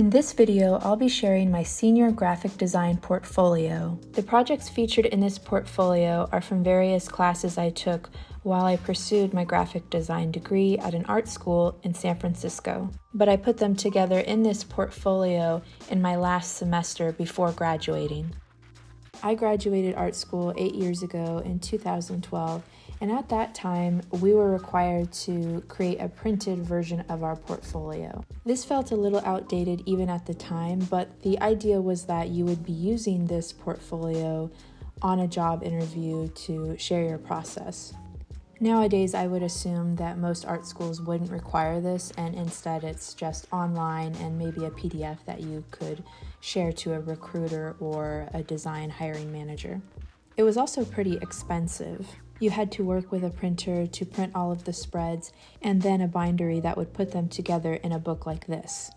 In this video, I'll be sharing my senior graphic design portfolio. The projects featured in this portfolio are from various classes I took while I pursued my graphic design degree at an art school in San Francisco. But I put them together in this portfolio in my last semester before graduating. I graduated art school 8 years ago in 2012, and at that time, we were required to create a printed version of our portfolio. This felt a little outdated even at the time, but the idea was that you would be using this portfolio on a job interview to share your process. Nowadays, I would assume that most art schools wouldn't require this, and instead it's just online and maybe a PDF that you could share to a recruiter or a design hiring manager. It was also pretty expensive. You had to work with a printer to print all of the spreads and then a bindery that would put them together in a book like this.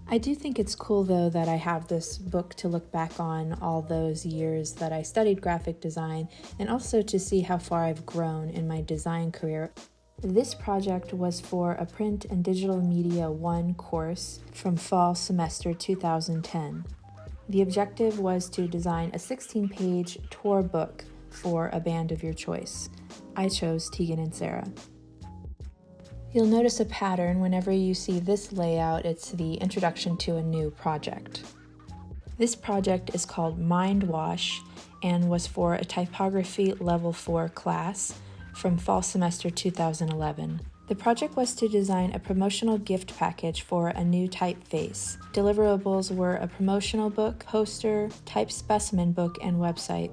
I do think it's cool though that I have this book to look back on all those years that I studied graphic design and also to see how far I've grown in my design career. This project was for a Print and Digital Media 1 course from fall semester 2010. The objective was to design a 16-page tour book for a band of your choice. I chose Tegan and Sarah. You'll notice a pattern whenever you see this layout. It's the introduction to a new project. This project is called Mind Wash and was for a typography level 4 class from fall semester 2011. The project was to design a promotional gift package for a new typeface. Deliverables were a promotional book, poster, type specimen book, and website.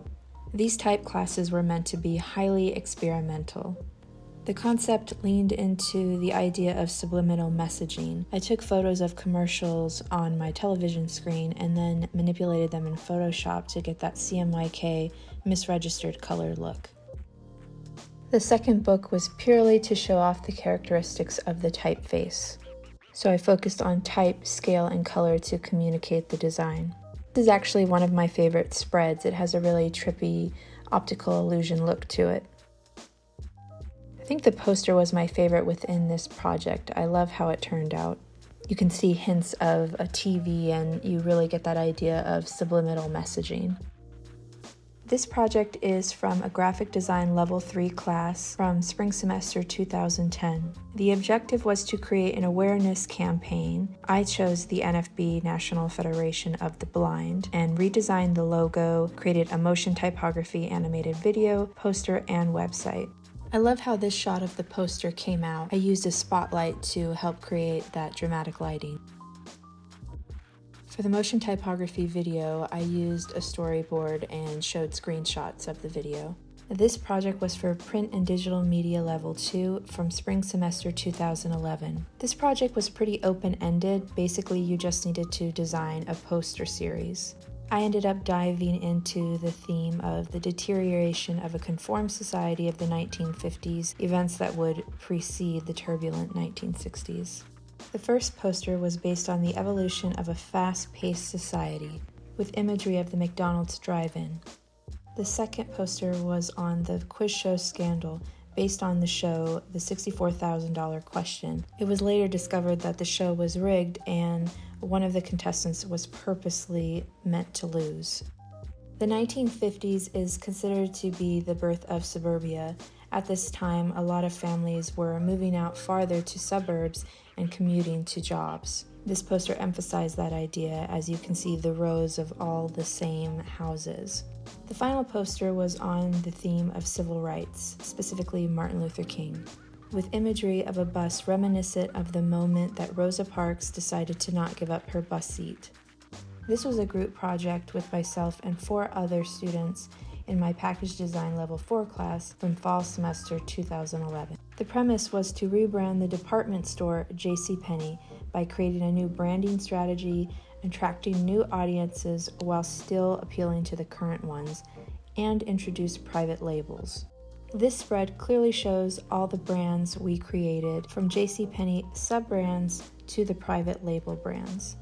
These type classes were meant to be highly experimental. The concept leaned into the idea of subliminal messaging. I took photos of commercials on my television screen and then manipulated them in Photoshop to get that CMYK misregistered color look. The second book was purely to show off the characteristics of the typeface. So I focused on type, scale, and color to communicate the design. This is actually one of my favorite spreads. It has a really trippy optical illusion look to it. I think the poster was my favorite within this project. I love how it turned out. You can see hints of a TV and you really get that idea of subliminal messaging. This project is from a graphic design level 3 class from spring semester 2010. The objective was to create an awareness campaign. I chose the NFB, National Federation of the Blind, and redesigned the logo, created a motion typography animated video, poster, and website. I love how this shot of the poster came out. I used a spotlight to help create that dramatic lighting. For the motion typography video, I used a storyboard and showed screenshots of the video. This project was for Print and Digital Media Level 2 from spring semester 2011. This project was pretty open-ended. Basically, you just needed to design a poster series. I ended up diving into the theme of the deterioration of a conformed society of the 1950s, events that would precede the turbulent 1960s. The first poster was based on the evolution of a fast-paced society, with imagery of the McDonald's drive-in. The second poster was on the quiz show scandal, based on the show The $64,000 Question. It was later discovered that the show was rigged and one of the contestants was purposely meant to lose. The 1950s is considered to be the birth of suburbia. At this time, a lot of families were moving out farther to suburbs and commuting to jobs. This poster emphasized that idea, as you can see the rows of all the same houses. The final poster was on the theme of civil rights, specifically Martin Luther King, with imagery of a bus reminiscent of the moment that Rosa Parks decided to not give up her bus seat. This was a group project with myself and 4 other students in my package design level 4 class from fall semester 2011. The premise was to rebrand the department store JCPenney by creating a new branding strategy, attracting new audiences while still appealing to the current ones, and introduce private labels. This spread clearly shows all the brands we created, from JCPenney sub-brands to the private label brands.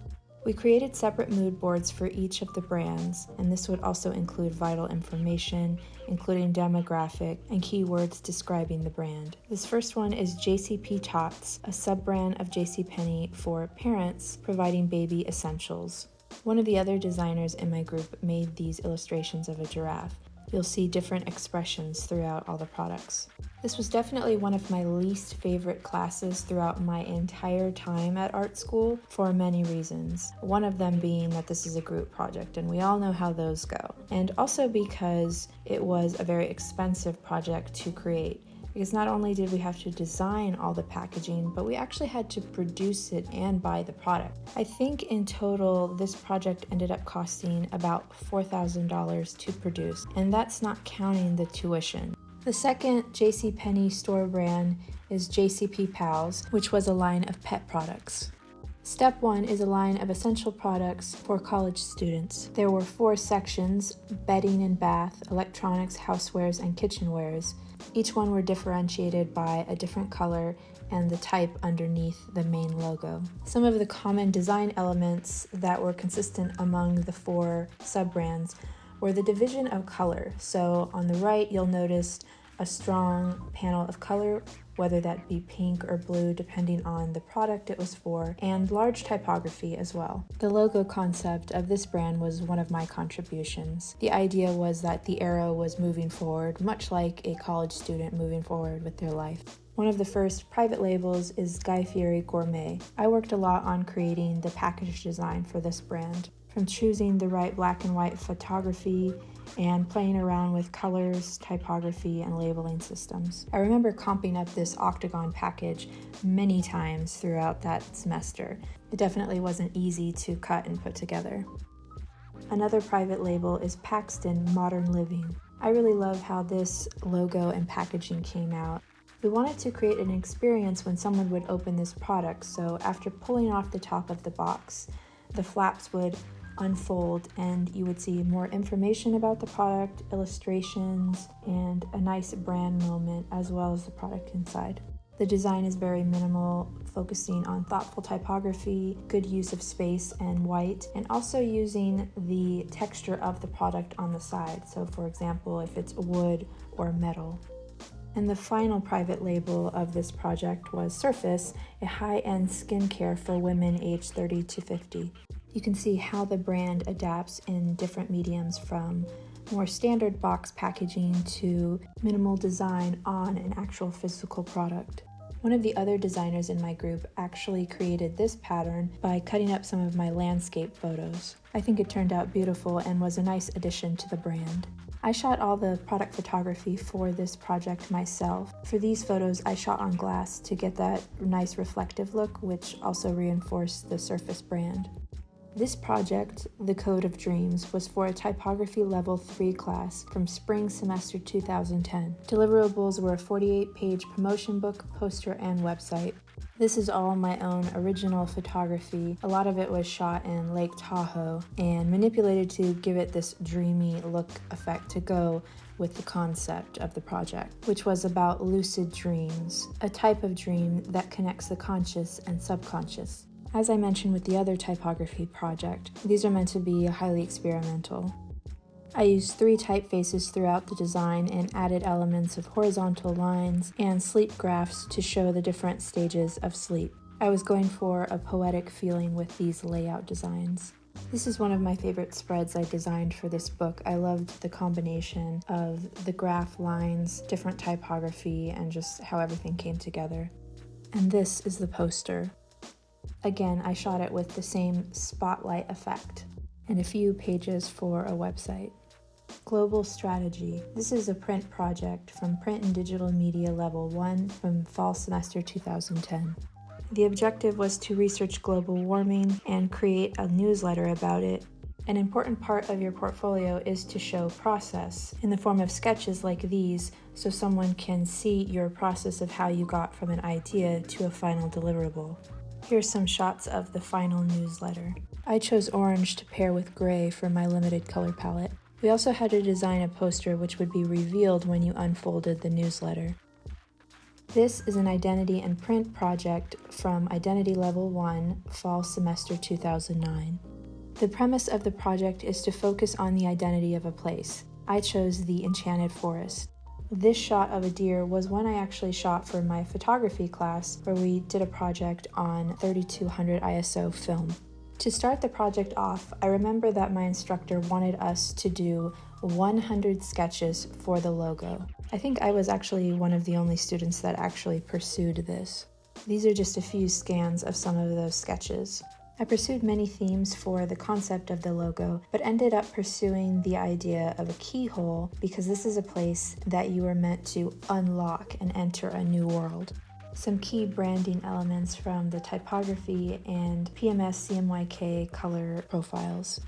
We created separate mood boards for each of the brands, and this would also include vital information, including demographic and keywords describing the brand. This first one is JCP Tots, a sub-brand of JCPenney for parents, providing baby essentials. One of the other designers in my group made these illustrations of a giraffe. You'll see different expressions throughout all the products. This was definitely one of my least favorite classes throughout my entire time at art school for many reasons. One of them being that this is a group project and we all know how those go. And also because it was a very expensive project to create. Because not only did we have to design all the packaging, but we actually had to produce it and buy the product. I think in total, this project ended up costing about $4,000 to produce, and that's not counting the tuition. The second JCPenney store brand is JCP Pals, which was a line of pet products. Step 1 is a line of essential products for college students. There were 4 sections: bedding and bath, electronics, housewares, and kitchenwares. Each one were differentiated by a different color and the type underneath the main logo. Some of the common design elements that were consistent among the 4 sub-brands were the division of color. So on the right, you'll notice a strong panel of color, whether that be pink or blue depending on the product it was for, and large typography as well. The logo concept of this brand was one of my contributions. The idea was that the arrow was moving forward, much like a college student moving forward with their life. One of the first private labels is Guy Fieri Gourmet. I worked a lot on creating the package design for this brand, from choosing the right black and white photography and playing around with colors, typography, and labeling systems. I remember comping up this octagon package many times throughout that semester. It definitely wasn't easy to cut and put together. Another private label is Paxton Modern Living. I really love how this logo and packaging came out. We wanted to create an experience when someone would open this product, so after pulling off the top of the box, the flaps would unfold and you would see more information about the product, illustrations, and a nice brand moment as well as the product inside. The design is very minimal, focusing on thoughtful typography, good use of space and white, and also using the texture of the product on the side. So for example, if it's wood or metal. And the final private label of this project was Surface, a high-end skincare for women aged 30 to 50. You can see how the brand adapts in different mediums, from more standard box packaging to minimal design on an actual physical product. One of the other designers in my group actually created this pattern by cutting up some of my landscape photos. I think it turned out beautiful and was a nice addition to the brand. I shot all the product photography for this project myself. For these photos, I shot on glass to get that nice reflective look, which also reinforced the Surface brand. This project, The Code of Dreams, was for a typography level 3 class from spring semester 2010. Deliverables were a 48-page promotion book, poster, and website. This is all my own original photography. A lot of it was shot in Lake Tahoe and manipulated to give it this dreamy look effect to go with the concept of the project, which was about lucid dreams, a type of dream that connects the conscious and subconscious. As I mentioned with the other typography project, these are meant to be highly experimental. I used 3 typefaces throughout the design and added elements of horizontal lines and sleep graphs to show the different stages of sleep. I was going for a poetic feeling with these layout designs. This is one of my favorite spreads I designed for this book. I loved the combination of the graph lines, different typography, and just how everything came together. And this is the poster. Again, I shot it with the same spotlight effect and a few pages for a website. Global Strategy. This is a print project from Print and Digital Media Level 1 from fall semester 2010. The objective was to research global warming and create a newsletter about it. An important part of your portfolio is to show process in the form of sketches like these, so someone can see your process of how you got from an idea to a final deliverable. Here's some shots of the final newsletter. I chose orange to pair with gray for my limited color palette. We also had to design a poster which would be revealed when you unfolded the newsletter. This is an identity and print project from Identity Level 1, Fall Semester 2009. The premise of the project is to focus on the identity of a place. I chose the Enchanted Forest. This shot of a deer was one I actually shot for my photography class, where we did a project on 3200 ISO film. To start the project off, I remember that my instructor wanted us to do 100 sketches for the logo. I think I was actually one of the only students that actually pursued this. These are just a few scans of some of those sketches. I pursued many themes for the concept of the logo, but ended up pursuing the idea of a keyhole because this is a place that you are meant to unlock and enter a new world. Some key branding elements from the typography and PMS CMYK color profiles.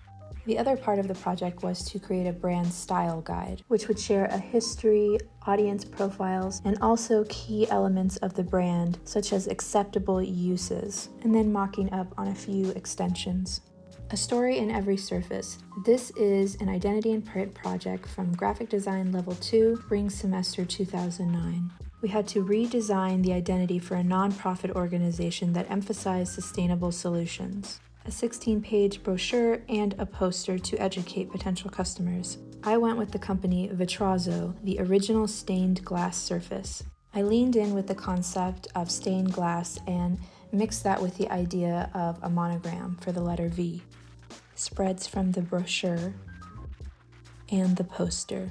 The other part of the project was to create a brand style guide, which would share a history, audience profiles, and also key elements of the brand, such as acceptable uses, and then mocking up on a few extensions. A story in every surface. This is an identity and print project from Graphic Design Level 2, Spring Semester 2009. We had to redesign the identity for a nonprofit organization that emphasized sustainable solutions. A 16-page brochure and a poster to educate potential customers. I went with the company Vitrazo, the original stained glass surface. I leaned in with the concept of stained glass and mixed that with the idea of a monogram for the letter V. Spreads from the brochure and the poster.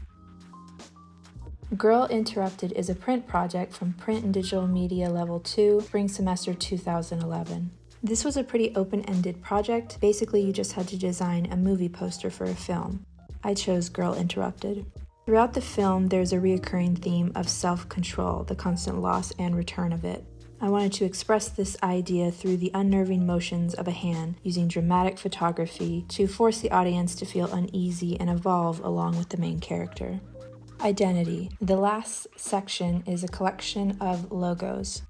Girl Interrupted is a print project from Print and Digital Media Level 2, Spring Semester 2011. This was a pretty open-ended project. Basically, you just had to design a movie poster for a film. I chose Girl Interrupted. Throughout the film, there's a reoccurring theme of self-control, the constant loss and return of it. I wanted to express this idea through the unnerving motions of a hand, using dramatic photography to force the audience to feel uneasy and evolve along with the main character. Identity. The last section is a collection of logos.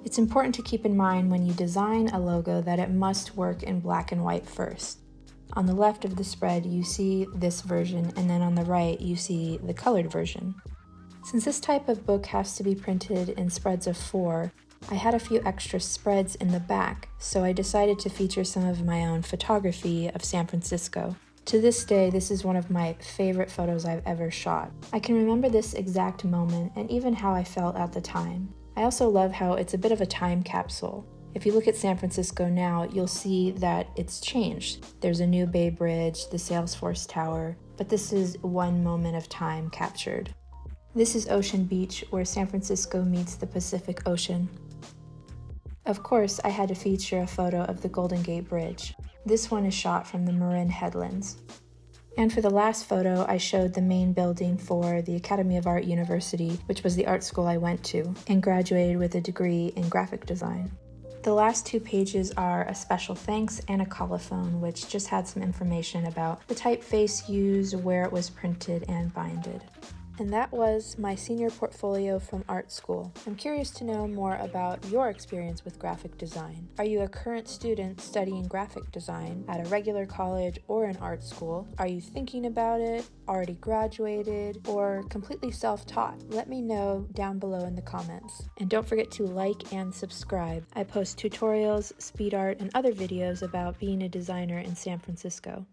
It's important to keep in mind when you design a logo that it must work in black and white first. On the left of the spread, you see this version, and then on the right, you see the colored version. Since this type of book has to be printed in spreads of 4, I had a few extra spreads in the back, so I decided to feature some of my own photography of San Francisco. To this day, this is one of my favorite photos I've ever shot. I can remember this exact moment and even how I felt at the time. I also love how it's a bit of a time capsule. If you look at San Francisco now, you'll see that it's changed. There's a new Bay Bridge, the Salesforce Tower, but this is one moment of time captured. This is Ocean Beach, where San Francisco meets the Pacific Ocean. Of course, I had to feature a photo of the Golden Gate Bridge. This one is shot from the Marin Headlands. And for the last photo, I showed the main building for the Academy of Art University, which was the art school I went to, and graduated with a degree in graphic design. The last 2 pages are a special thanks and a colophon, which just had some information about the typeface used, where it was printed and binded. And that was my senior portfolio from art school. I'm curious to know more about your experience with graphic design. Are you a current student studying graphic design at a regular college or an art school? Are you thinking about it, already graduated, or completely self-taught? Let me know down below in the comments. And don't forget to like and subscribe. I post tutorials, speed art, and other videos about being a designer in San Francisco.